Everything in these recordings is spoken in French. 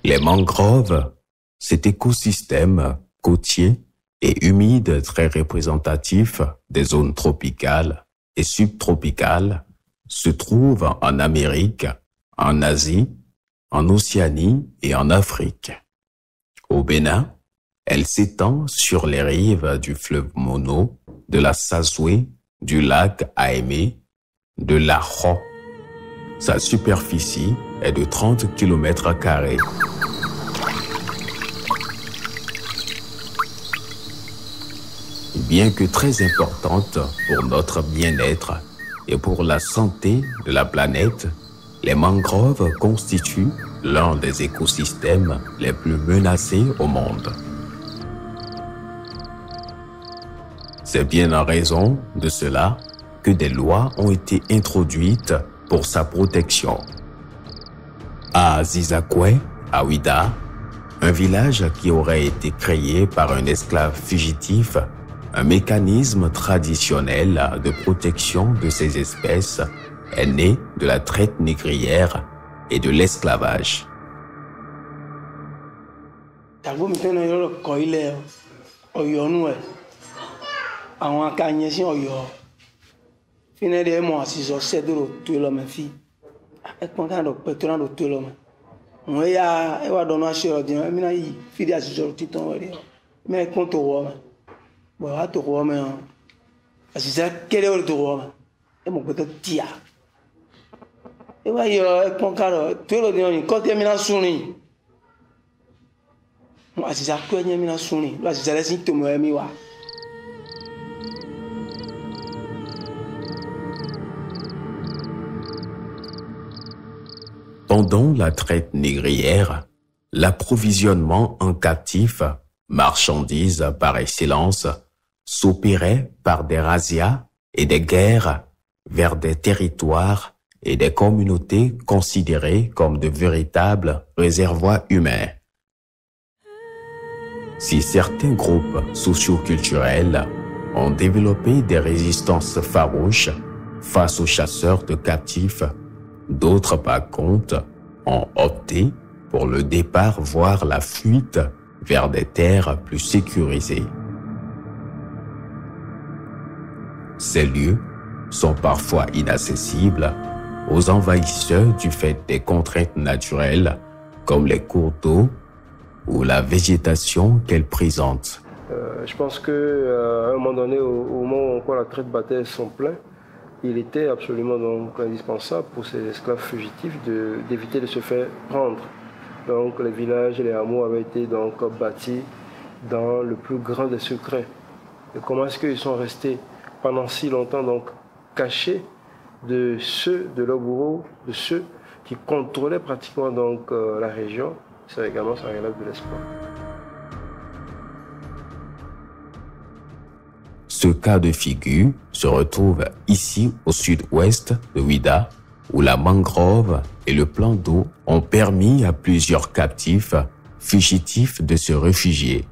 Les mangroves, cet écosystème côtier et humide très représentatif des zones tropicales et subtropicales, se trouve en Amérique, en Asie, en Océanie et en Afrique. Au Bénin, elle s'étend sur les rives du fleuve Mono, de la Sazoué, du lac Aémé, de l'Aho. Sa superficie est de 30 km². Bien que très importante pour notre bien-être et pour la santé de la planète, les mangroves constituent l'un des écosystèmes les plus menacés au monde. C'est bien en raison de cela que des lois ont été introduites pour sa protection. À Zizakwe, à Ouida, un village qui aurait été créé par un esclave fugitif, un mécanisme traditionnel de protection de ces espèces est né de la traite négrière et de l'esclavage. Pendant la traite négrière, l'approvisionnement en captifs, marchandises par excellence, s'opérait par des razzias et des guerres vers des territoires et des communautés considérées comme de véritables réservoirs humains. Si certains groupes socioculturels ont développé des résistances farouches face aux chasseurs de captifs, d'autres par contre ont opté pour le départ voire la fuite vers des terres plus sécurisées. Ces lieux sont parfois inaccessibles aux envahisseurs du fait des contraintes naturelles comme les cours d'eau ou la végétation qu'elles présentent. Je pense qu'à un moment donné, au moment où encore la traite battait son plein, il était absolument donc indispensable pour ces esclaves fugitifs d'éviter de se faire prendre. Donc les villages et les hameaux avaient été donc bâtis dans le plus grand des secrets. Et comment est-ce qu'ils sont restés pendant si longtemps donc cachés de ceux de leurs bourreaux, de ceux qui contrôlaient pratiquement donc la région? Ça également, ça relève de l'espoir. Ce cas de figure se retrouve ici au sud-ouest de Ouida, où la mangrove et le plan d'eau ont permis à plusieurs captifs fugitifs de se réfugier.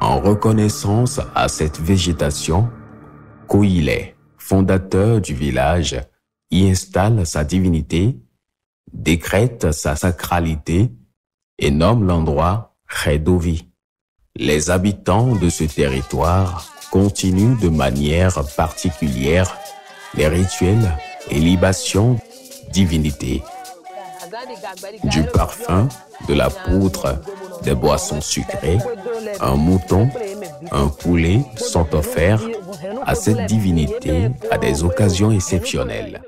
En reconnaissance à cette végétation, Koile, fondateur du village, y installe sa divinité, décrète sa sacralité et nomme l'endroit Khedovi. Les habitants de ce territoire continuent de manière particulière les rituels et libations divinités. Du parfum, de la poudre, des boissons sucrées, un mouton, un poulet sont offerts à cette divinité à des occasions exceptionnelles.